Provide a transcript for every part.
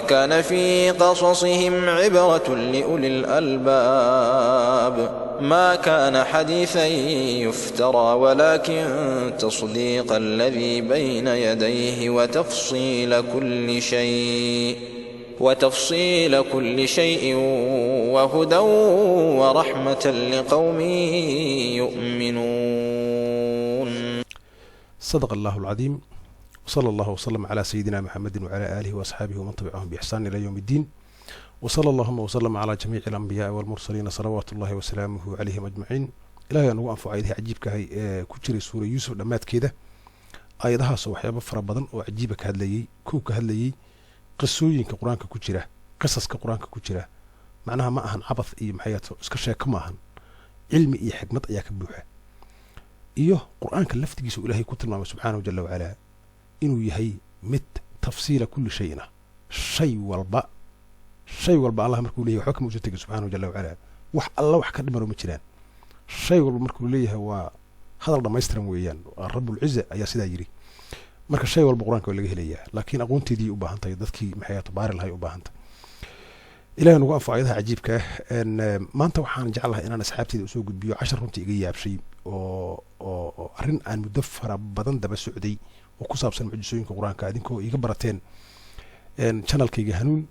كان في قصصهم عبرة لأولي الألباب ما كان حديثا يفترى ولكن تصديق الذي بين يديه وتفصيل كل شيء وهدى ورحمة لقوم يؤمنون. صدق الله العظيم، وصلى الله وسلم على سيدنا محمد وعلى آله وأصحابه ومن تبعهم بإحسان إلى يوم الدين، وصلى اللهم وسلم على جميع الأنبياء والمرسلين صلوات الله وسلامه عليهم أجمعين. إلهي أنه أنفع أيديه عجيبك هاي كجري سورة يوسف دمات كده أيضها صوحيا فربضا وعجيبك هدليي كوك هدليي قصوين كقرآن كجرة قصص كقرآن كجرة معناها ما أهن عبث إيه محياته اسكشيا كما أهن علمي إيه حكمة إياك بوحة إيوه قرآن كلفت جيسو إلهي كتل ما سبحانه جل وعلا إنه يهي مت تفصيل كل شيءنا شيء والباء الله مركو ليه وحكم وجدتك سبحانه جل وعلا الله وحكد مرو مجران شيء والباء مركو ليه هو هذا ما يسترم ويان الرب العزة أي سيدا يري مركا الشيء والباء قرآن كوي ليه ليه لكن أقونتي دي أباهنتا يددكي محياة بار الهي أباهنتا إلى أن وقف أيضها عجيبك أن ما أنت وحان جعلها إن أنا سحابتي دي أسوق بيو 10 رمتي إيجايا بشيء أرن أن مدفر بدن دبا سعودي وكسابسن معجزooyinka quraanka adinkoo iga barateen channelkayga hanuun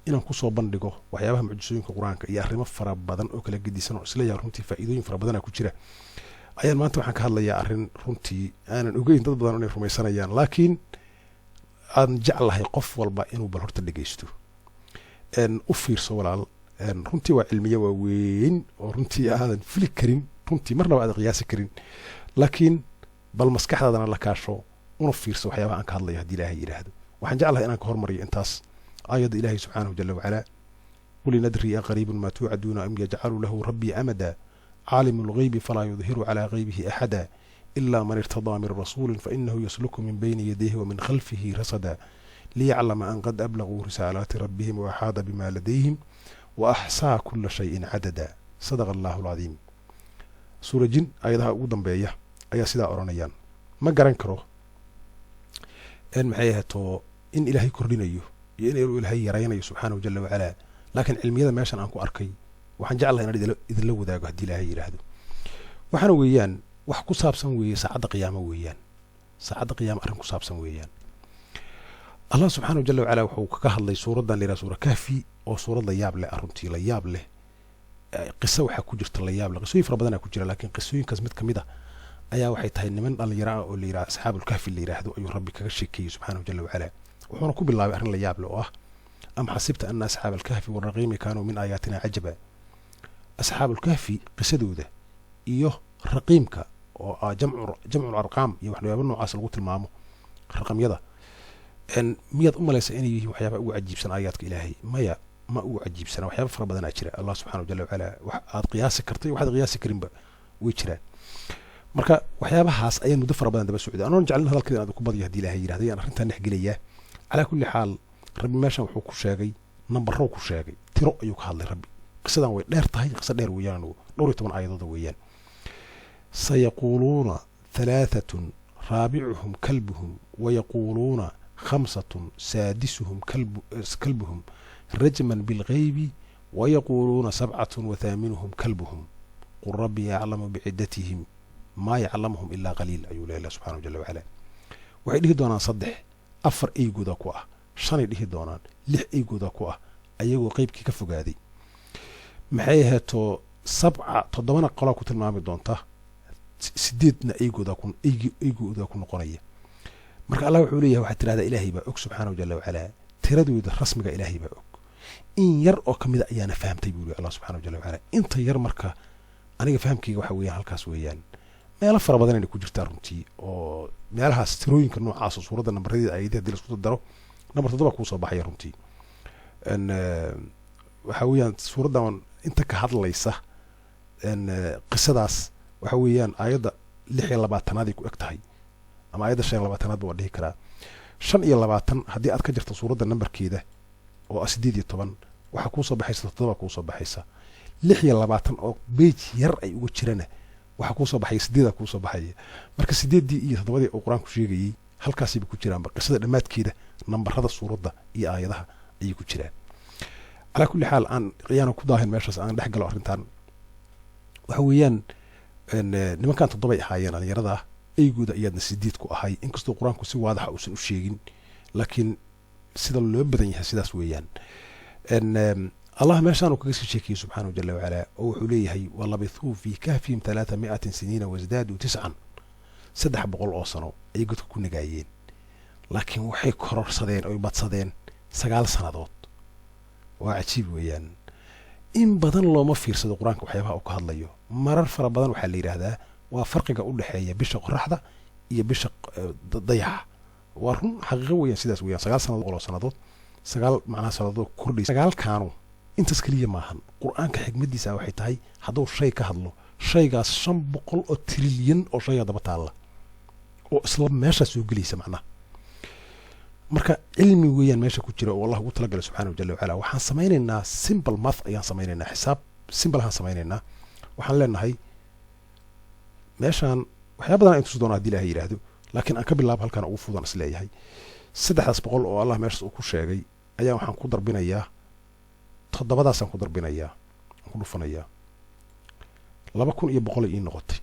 inaan ku soo bandhigo waxyaabaha mucjisooyinka quraanka iyo arrimo fara badan oo kala gedisan oo isla yaar runtii faa'iidooyin fara badan ku jira ayaan maanta waxaan ka hadlayaa arrin runtii aanan ogeyn dad badan inay rumaysanayaan laakiin aan jeclahay qof walba inuu bal horta dhageysto u fiirso walaal runtii waa cilmiye waaweyn oo runtii aadan fili karin runtii marnaba aad qiyaasi karin laakiin bal maskaxdaadana la kaasho una fiirso waxyaabaha aan ka hadlayo haddii ilaahay yidhaahdo waxaan jeclahay inaan ka hormariyo intaas aayadda ilaahay subxaanahu jala wacalaa qul in adrii aqariibun maa tuucaduuna am yajcalu lahu rabbii amada caalimu lgaybi falaa yudhiru calaa gaybihi axada ilaa man irtadaa min rasuulin fainahu yasluku min bayni yadayhi wa min khalfihi rasada liyaclama an qad ablaguu risaalaati rabbihim waaxaada bima ladayhim wa axsaa kula shayin cadada sadaqa allahu alcadiim. suura jin aayadaha ugu dambeeya ayaa sidaa odhanayaan. ma garan karo maxay ahaato in ilaahay kordhinayo iyo in ilaahay yaraynayo subxaanahu jala wacalaa laakiin cilmiyada meeshan aan ku arkay waxaan jeclahay inaan idinla wadaago haddii ilaahay yidhaahdo waxaana weeyaan wax ku saabsan weeye saacadda qiyaamo weeyaan saacadda qiyaamo arrin ku saabsan weeyaan. allah subxaanahu jala wacalaa wuxuu kaga hadlay suuraddan layidhaha suura kahfi oo suurad la yaab leh arruntii la yaab leh qiso waxaa ku jirta la yaab leh qisooyin fara badanaa ku jira laakiin qisooyinkaas mid ka mid a ayaa waxay tahay niman dhalinyaro ah oo la yidhaha asxaabulkahfi la yidhaahdo ayuu rabbi kaga sheekeeyey subxaanahu jala wacalaa wuxuuna ku bilaabay arrin la yaab leh oo ah am xasibta ana asxaaba alkahfi waraqiimi kaanuu min aayaatina cajaba. asxaabulkahfi qisadooda iyo raqiimka oo ah jamcu arqaam iyo waxyaaba noocaas lagu tilmaamo raqamyada miyaad u malaysa inay yihiin waxyaaba ugu cajiibsan aayaadka ilaahay? maya ma ugu cajiibsana waxyaaba fara badanaa jira allah subxaanahu jala wacalaa wax aad qiyaasi kartay waxaad qiyaasi karinba way jiraan. marka waxyaabahaas ayaan muddo fara badan daba socday anoon jeclin hadalkeeda inaad ku badiyo haddii ilaahay yidhahdo ayaan arrintan dhex gelayaa. calaa kulli xaal rabbi meeshan wuxuu ku sheegay nambarrow ku sheegay tiro ayuu ka hadlay rabbi. qisadan way dheer tahay qiso dheer weeyaan dhowr iyo 10 aayadooda weeyaan. sayaquuluuna 3 raabicuhum kalbuhum wayaquuluuna 5 saadisuhum kalbuhum rajman bilghaybi wayaquuluuna 7 وثامنهم kalbuhum qul rabbi yaclamu biciddatihim maa yaclamuhum ilaa qaliil ayuu leeyahay allah subxaanahu jala wacalaa. waxay dhihi doonaan 3 4 eygooda ku ah 5 dhihi doonaan 6 eygooda ku ah ayagoo qaybkii ka fogaaday. maxay ahaato 7 qolaa ku tilmaami doonta 8 eygooda ku noqonaya. marka allah wuxuu leeyahay waxaad tirahdaa ilaahay baa og subxaanahu jala wacalaa tiradooda rasmiga ilaahay baa og in yar oo ka mida ayaana fahamtay buu leeyahay allah subxaanahu jala wacalaa. inta yar marka aniga fahamkayga waxa weeyaan halkaas weeyaan meelo fara badan inay ku jirtaa runtii oo meelahaas tirooyinka noocaas oo suuradda nambaradeeda aayadaha haddii laisku daro nambar 7 kuu soo baxaya runtii. waxa weeyaan suuraddan inta ka hadlaysa qisadaas waxa weeyaan aayadda 26aad ay ku eg tahay ama aayadda 25aad baa dhihi karaa 25 haddii aad ka jirto suuradda nambarkeeda oo 18 waxa kuu soo baxaysa 7 kuu soo baxaysa 26 oo beej yar ay uga jirana waxa kuu soo baxay 8 kuu soo baxaya. marka 8 iyo 7 oo quraanku sheegayay halkaasay ku jiraan qisada dhamaadkeeda nambarada suuradda iyo aayadaha ayay ku jiraan. calaa kulli xaal aan yaana ku daahin meeshaas aan dhex galo arrintan waxa weeyaan nimankan 7 ahaayeen dhalinyarada eygooda ayaadna 8 ku ahay inkastoo qur-aanku si waadaxa uusan u sheegin laakiin sida loo badan yahay sidaas weeyaan. allah meeshaan uu kaga sii sheekayay subxaanahu jalla wacalaa oo wuxuu leeyahay walabithuu fii kahfihim 300 siniina wasdaaduu 9 300 oo sano ayay godka ku nagaayeen laakiin waxay kororsadeen oy badsadeen 9 sannadood. waa cajiib weeyaan. in badan looma fiirsado qur-aanka waxyaabaha uu ka hadlayo marar fara badan waxaa la yidhaahdaa waa farqiga u dhexeeya bisha qoraxda iyo bisha dayaxa. waa run xaqiiqo weeyaan sidaas weeyaan 9 sannadood oo sannadood 9 macnaha sannadood kordhay 9 kaanu intaas keliya maahan. qur-aanka xigmadiisa waxay tahay hadduu shay ka hadlo shaygaas 500 oo trilyan oo shay daba taalla oo isla meesha soo gelaysa macnaha. marka cilmi weeyaan meesha ku jira oo Allah ugu talagalay subxaanahu jalla wacala. waxaan samaynaynaa simple math ayaan samaynaynaa xisaab simple aan samaynaynaa. waxaan leenahay meeshaan waxyaabo badan intuu doona haddii ilaahay yiraahdo laakiin aan ka bilaabo halkan ugu fudan is leeyahay 300 oo Allah meeshaas uu ku sheegay ayaa waxaan ku darbinayaa 7daasaan ku darbinayaa aan ku dhufanayaa 2100 ii noqotay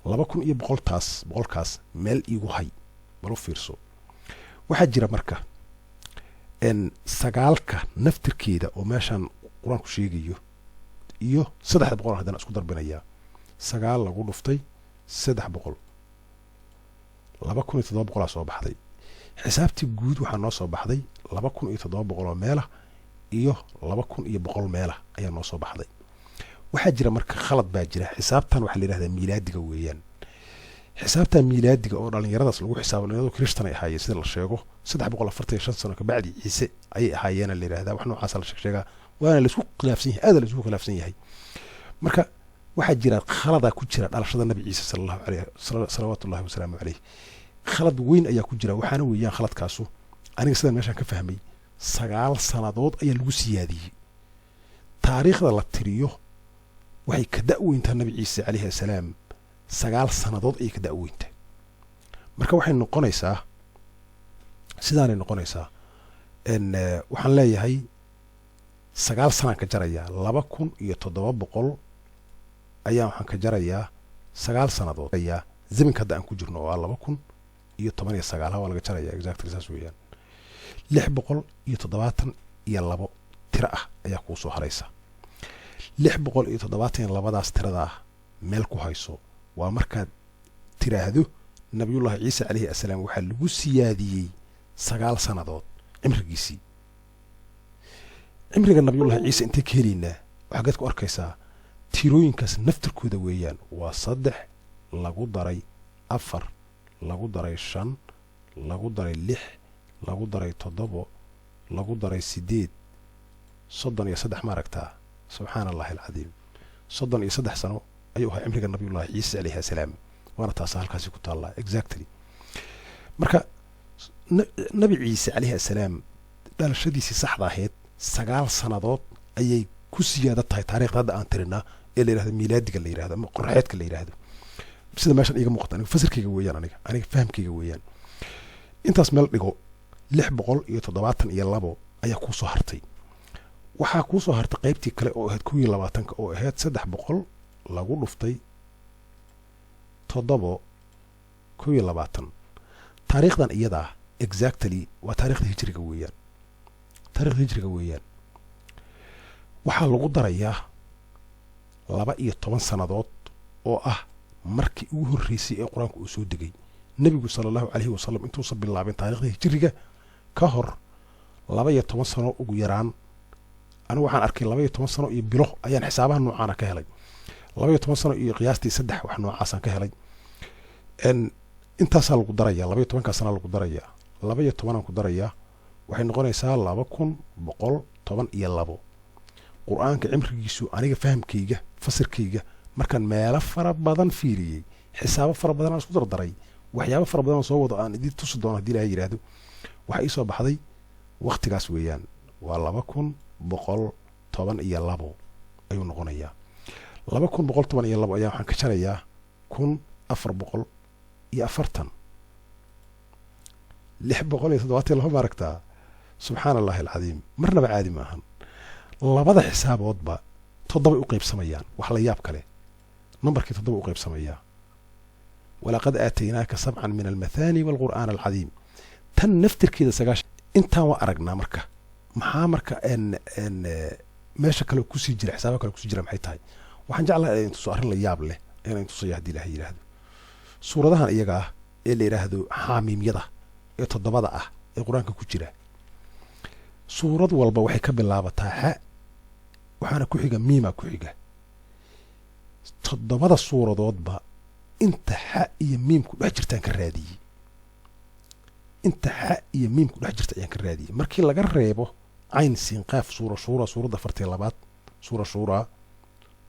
2100 boqolkaas meel iigu hay bal u fiirso. waxaa jira marka 9ka naftirkeeda oo meeshaan qur-aanku sheegayo iyo 300 haddana isku darbinayaa 9 lagu dhuftay 300 2700 soo baxday. xisaabtii guud waxaa noo soo baxday 2700 oo meelah iyo 2100 meelah ayaa noo soo baxday. waxaa jira marka khalad baa jira. xisaabtan waxaa la yidhahdaa miilaadiga weeyaan. xisaabta miilaadiga oo dhalinyaradaas lagu xisaabo dhalinyaradu Kristan ay ahaayeen sida la sheego 345 sano ka bacdi Ciise ayay ahaayeen la yiraahdaa wax noocaas la sheegaa waana la isku khilaafsan yahay aad la isku khilaafsan yahay. marka waxaa jira khalada ku jira dhalashada nabi Ciise sallallahu alayhi salawaatullaahi wa salaamu alayhi. khalad weyn ayaa ku jira waxaana weeyaan khaladkaasu aniga sidaan meeshaan ka fahmay 9 sannadood ayaa lagu siyaadiyey. taariikhda la tiriyo waxay ka da'weyntaa nabi Ciise alayhi salaam 9 sannadood ayay ka da'weyntaa. marka waxay noqonaysaa sidaanay noqonaysaa waxaan leeyahay 9 sanaan ka jarayaa 2700 ayaa waxaan ka jarayaa 9 sannadood ayaa zamanka hadda aan ku jirno oo 2019 waa laga jarayaa exactly saas weeyaan 672 tiro ah ayaa kuu soo haraysa. 672daas tirada ah meel ku hayso waa markaad tiraahdo nabiyullaahi ciise calayhi assalaam waxaa lagu siyaadiyey 9 sannadood cimrigiisii. cimriga nabiyullaahi ciise intay ka helaynaa waxaa geed ku arkaysaa tirooyinkaas naftirkooda weeyaan waa 3 lagu daray 4 lagu daray 5 lagu daray 6 lagu daray 7 lagu daray 8 33 ma aragtaa subxaanallahi alcadiim 33 sano ayuu ahaa cimriga nabiyullaahi ciise calayhi assalaam waana taas halkaasi ku taallaa exactly. marka nabi ciise calayhi assalaam dhalashadiisii saxda ahayd 9 sannadood ayay ku siyaada tahay taariikhda hadda aan tirinaa ee la yidhahdo miilaadiga la yidhahdo ama qorxeedka la yidhahdo sida meeshan iiga muuqata aniga fasirkayga weeyaan aniga fahamkayga weeyaan. intaas meel dhigo 672 ayaa kuu soo hartay. waxaa kuu soo hartay qaybtii kale oo ahayd 20 oo ahayd 300 lagu dhuftay 7 taariikhdan iyadaa exactly waa taariikhda hijriga weeyaan. taariikhda hijriga weeyaan waxaa lagu darayaa 12 sannadood oo ah markii ugu horreysay ee qur-aanku uu soo degay. nebigu sallallahu alayhi wasallam intuusan bilaabin taariikhda hijriga ka hor 12 sano ugu yaraan anigu waxaan arkay 12 sano iyo bilo ayaan xisaabaha noocaana ka helay 12 sano iyo qiyaastii 3 wax noocaasaan ka helay. intaasaa lagu darayaa 12 sano lagu darayaa 12 aan ku darayaa waxay noqonaysaa 2112. qur-aanka cimrigiisu aniga fahamkayga fasirkayga markaan meelo fara badan fiiriyey xisaabo fara badan aan isku dardaray waxyaabo fara badan soo wado aan idin tusi doono haddii ilaahay yiraahdo waxa ii soo baxday waqtigaas weeyaan waa 2112 ayuu noqonayaa. 2112 ayaa waxaan ka jarayaa 1440 672 ma aragtaa subxaana allahi alcadiim marnaba caadi ma ahan labada xisaaboodba toddobay u qaybsamayaan wax la yaab kale nambarkii toddoba u qaybsamayaa walaqad aataynaaka sabcan min almathaani waalqur'aan alcadiim tan naftirkeeda sagaashan intaan waa aragnaa marka maxaa marka meesha kale kusii jira xisaaba kale kusii jira maxay tahay waxaan jeclahay in tuso arrin la yaab leh inaan tusaya haddii ilahay yidhaahdo suuradahan iyaga ah ee la yidhaahdo xaamiimyada ee toddobada ah ee qur-aanka ku jira suurad walba waxay ka bilaabataa xa waxaana ku xiga miima ku xiga toddobada suuradoodba inta xa iyo miim ku dhex jirtaan ka raadiyey inta xa iyo miim ku dhex jirta ayaan ka raadiyey markii laga reebo cayn siin qaaf suuradda 42 suura shuuraa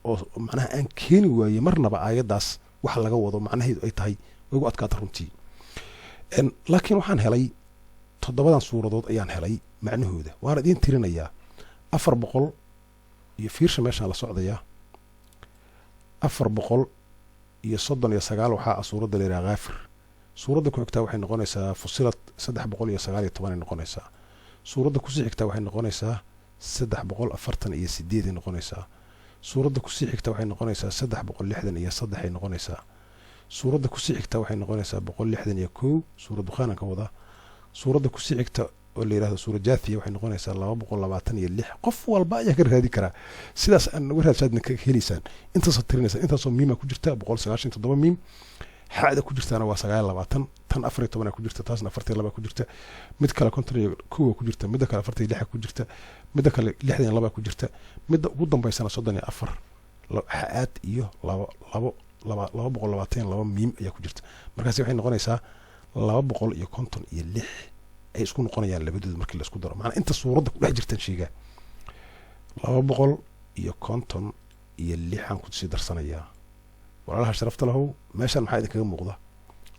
oo macnaha aan keeni waayey marnaba aayaddaas waxa laga wado macnaheedu ay tahay way ugu adkaata runtii laakiin waxaan helay toddobadan suuradood ayaan helay macnahooda waana idiin tirinayaa 400 iyo fiirsha meeshaan la socdayaa 439 waxaa suuradda la yidhaha kaafir suuradda ku xigtaa waxay noqonaysaa fusilad 319 ay noqonaysaa suuradda kusii xigtaa waxay noqonaysaa 348 ay noqonaysaa suuradda kusii xigtaa waxay noqonaysaa 363 ay noqonaysaa suuradda kusii xigtaa waxay noqonaysaa 161 suurad dukhaan ka wada suuradda kusii xigta oo la yiraahdo suura jaathiya waxay noqonaysaa 226 qof walba ayaa ka raadi karaa sidaas aan uga raadsadna ka heliysaan intaas tirinaysa intaasoo miima ku jirta 197 miim xaada ku jirtaana waa 29 tan 14 ku jirta taasna 42 ku jirta mid kale 52 ku jirta mid kale 46 ku jirta mid kale 62 ku jirta mid ugu dambeysana 34 xaad iyo 222 miim ayaa ku jirta markaas waxay noqonaysaa 256 ay isku noqonayaan labadooda markii la isku daro macna inta suuradda ku dhex jirtan sheega 256 aan ku sii darsanayaa walaalaha sharafta lahu meeshan maxaa idinkaga muuqda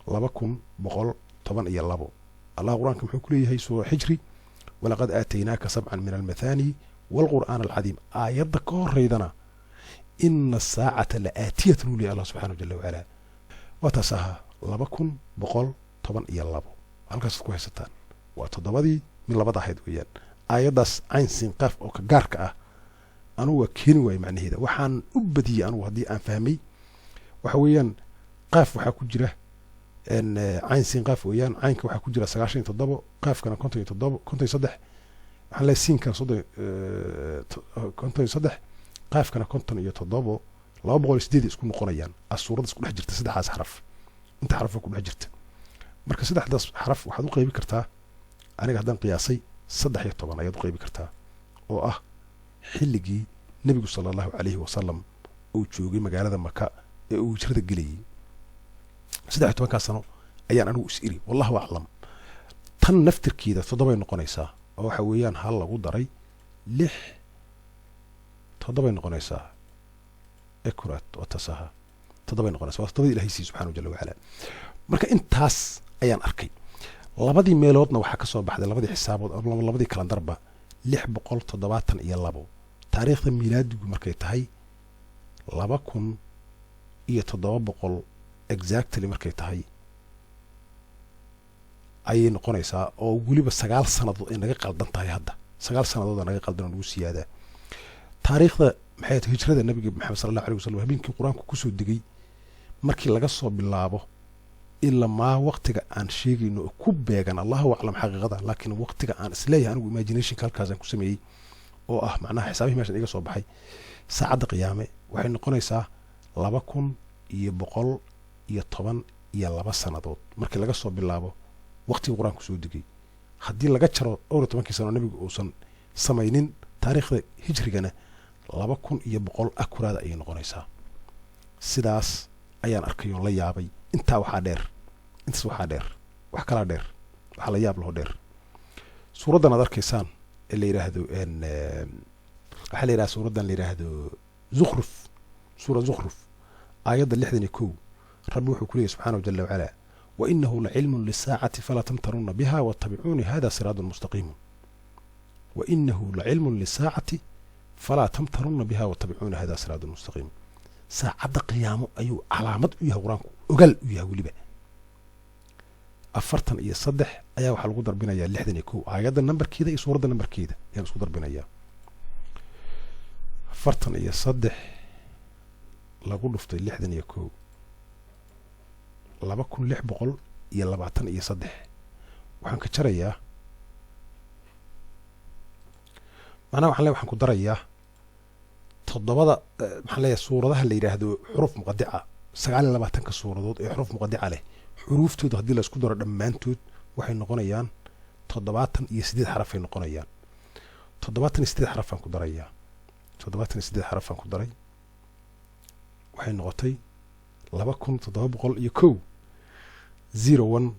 2112 allah quraanka muxuu ku leeyahay suura xijri walaqad aataynaaka sabcan min almathani waalqur'aan alcadiim aayadda ka horeydana ina asaacata la aatiyatun li allah subxaanahu jalla wacala waa taas ahaa 2112 halkaasaad ku haysataan waa toddobadii min labada ahayd weeyaan aayaddaas cayn siin qaaf oo ka gaarka ah anugu waa keeni waayey macnaheeda waxaan u badiyey anugu haddii aan fahmay waxa weeyaan qaaf waxaa ku jira cayn siin qaaf weeyaan caynka waxaa ku jira 97 qaafkana 53 waxaan leeyahay siinkan 53 qaafkana 57 208 isku noqonayaan suuradda isku dhex jirta saddexdaas xaraf inta xaraf ku dhex jirta marka saddexdaas xaraf waxaad u qaybi kartaa aniga haddaan qiyaasay 13 ayaad u qaybi kartaa oo ah xilligii nebigu sallallahu alayhi wasallam uu joogay magaalada maka ee uu hijrada gelayay 13 sano ayaan anigu is iri wallahu a'lam tan naftirkeeda 7 ay noqonaysaa oo waxa weeyaan hal lagu daray 6 7 ay noqonaysaa akurat oo tasaha 7 ay noqonaysaa waa 7 ilaahay subhanahu jalla wa ala marka intaas ayaan arkay labadii meeloodna waxaa ka soo baxday labadii xisaabood labadii kalandarba 672 taariikhda miilaadigu markay tahay 2700 exactly markay tahay ayay noqonaysaa oo weliba 9 sanadood ay naga qaldan tahay hadda 9 sanadood naga qaldan oo ugu siyaada taariikhda maxay tahay hijrada nabiga maxamed sallallahu alayhi wasallam habeenkii quraanku ku soo degay markii laga soo bilaabo ilaa ma waqtiga aan sheegayno ku beegan Allahu a'lam xaqiiqada laakiin waqtiga aan isleeyahay anigu imagination kalkaas aan ku sameeyay oo ah macnaha xisaabihi meeshan iga soo baxay saacada qiyaame waxay noqonaysaa 2112 sanadood markii laga soo bilaabo waqtiga quraanku soo degay haddii laga jaro 12 sano nabigu uusan samaynin taariikhda hijrigana 2100 akuraada ay noqonaysaa sidaas ayaan arkay oo la yaabay intaas waxaa dheer wax kala dheer waxa la yaab loo dheer suuraddan aad arkaysaan ee la yiraahdo waxa la yiraahdo suuraddan la yiraahdo zukhruf suura zukhruf aayadda 61 rabbi wuxuu ku leeyahay subhanahu jalla wa ala wa innahu la'ilmun lis-saa'ati fala tamtaruna biha wattabi'uni hadha siratun mustaqim wa innahu la'ilmun lis-saa'ati fala tamtaruna biha wattabi'uni hadha siratun mustaqim saacada qiyaamo ayuu calaamad u yahay quraanku ogal u yahay waliba afartan iyo saddex ayaa waxaa lagu darbinayaa lixdan iyo kow aayadda nambarkeeda iyo suuradda nambarkeeda ayaan isku darbinayaa. afartan iyo saddex lagu dhuftay lixdan iyo kow 2623. waxaan ka jarayaa macnaha waxaan ku darayaa toddobada maxaan leeyahay suuradaha la yidhaahdo xuruf muqadica 29 suuradood ee xuruf muqadica leh xuruuftooda haddii la isku daro dhammaantood waxay noqonayaan 78 xarafay noqonayaan. 78 xarafaan ku darayaa 78 xarafaan ku daray waxay noqotay 2701.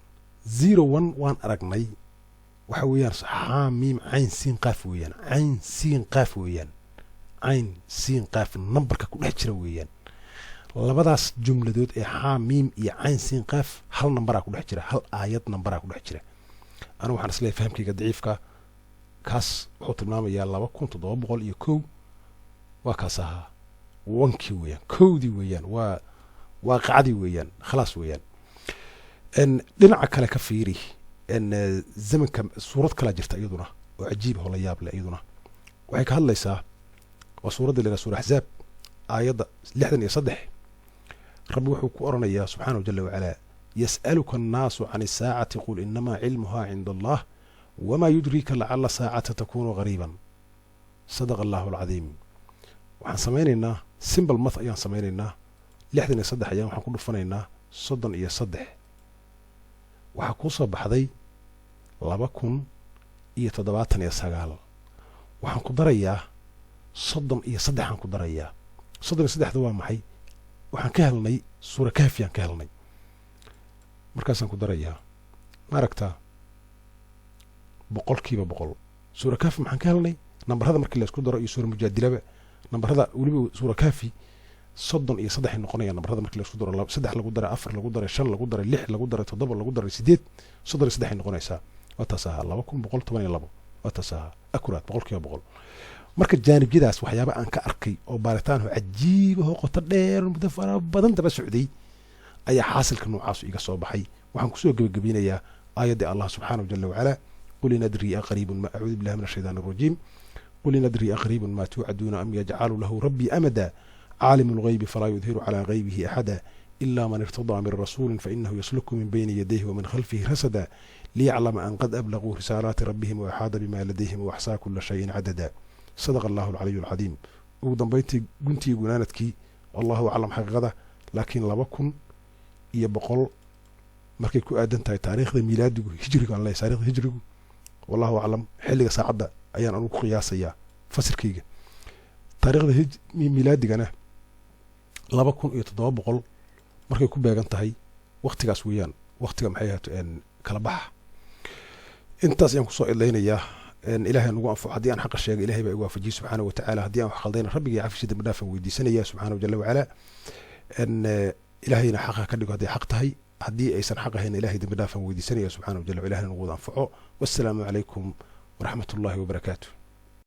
01 waan aragnay waxa weeyaan xaamiim cayn siin qaaf weeyaan cayn siin qaaf weeyaan cayn siin qaaf nambarka ku dhex jira weeyaan. labadaas jumladood ee xaamiim iyo cayn siin qaaf hal nambaraa ku dhex jira, hal aayad nambaraa ku dhex jira. anigu waxaan isleeyahay fahamkayga daciifka kaas wuxuu tilmaamayaa 2701 waa kaas ahaa wankii weeyaan kowdii weeyaan waa waaqicadii weeyaan khalaas weeyaan. dhinaca kale ka fiiri zamanka suurad kala jirta iyaduna oo cajiib oo la yaab leh iyaduna waxay ka hadlaysaa waa suuradda la suura ahzaab aayadda 63. rabbi wuxuu ku oranayaa subxaanahu jalla wacala yas'aluka annaasu can isaacati qul inamaa cilmuhaa cinda allah wamaa yudriika lacala saacata takuunu qariiban. sadaqa allahu alcadiim. waxaan samaynaynaa simbal math ayaan samaynaynaa 63 ayaan waxaan ku dhufanaynaa 33. waxaa kuu soo baxday 2079. waxaan ku darayaa 33 aan ku darayaa 33 waa maxay waxaan ka helnay suura kahfi aan ka helnay markaasaan ku darayaa maaragtaa 100% suura kahfi maxaan ka helnay nambarada markii la isku daro iyo suura mujaadilaba nambarada weliba suura kahfi 33 ay noqonayaan nambarada markii la isku daro 3 lagu daray 4 lagu daray 5 lagu daray 6 lagu daray 7 lagu daray 8 33 ay noqonaysaa. waa taas ahaa 2112 waa taas ahaa akuraat 100%. marka jaanibjadaas waxyaaba aan ka arkay oo baaritaan oo cajiib oo qoto dheer muddo fara badan daba socday ayaa xaasilka noocaas iga soo baxay. waxaan kusoo gabagabinayaa aayadda allah subxaanahu jalla wacala qul in adrii aqariibun ma acuudu billahi min ashaytaani arajiim qul in adrii aqariibun ma tuucaduuna am yajcalu lahu rabbii amada عالم الغيب فلا يظهر على غيبه أحدا إلا من ارتضى من رسول فإنه يسلك من بين يديه ومن خلفه رصدا ليعلم أن قد أبلغوا رسالات ربهم وأحاط بما لديهم وأحصى كل شيء عددا. صدق الله العلي العظيم. ودنبيتي قنتي قنانتكي والله أعلم حقيقة لكن لبكن يبقل markay ku aadan tahay taariikhda miilaadigu hijriga aan leeyahay taariikhda hijrigu wallahu a'lam xilliga saacada ayaan anigu qiyaasayaa fasirkayga taariikhda miilaadigana 2700 markay ku beegan tahay waqtigaas weeyaan waqtiga maxay ahaato kala bax intaas ayaan ku soo idlaynayaa ilaahay nagu anfaco haddii aan xaq sheegay ilaahay baa igu waafajiyay subxaanahu wa ta'aala haddii aan wax khaldayna rabbiga cafisida madhaafan weydiisanaya subxaanahu jalla wacala ilaahayna xaqa ka dhigo haddii xaq tahay haddii aysan xaq ahayn ilaahay dambi dhaafan weydiisanaya subxaanahu jalla wacala ilaahayna nagu wada anfaco wassalaamu calaykum waraxmatullaahi wabarakaatuh.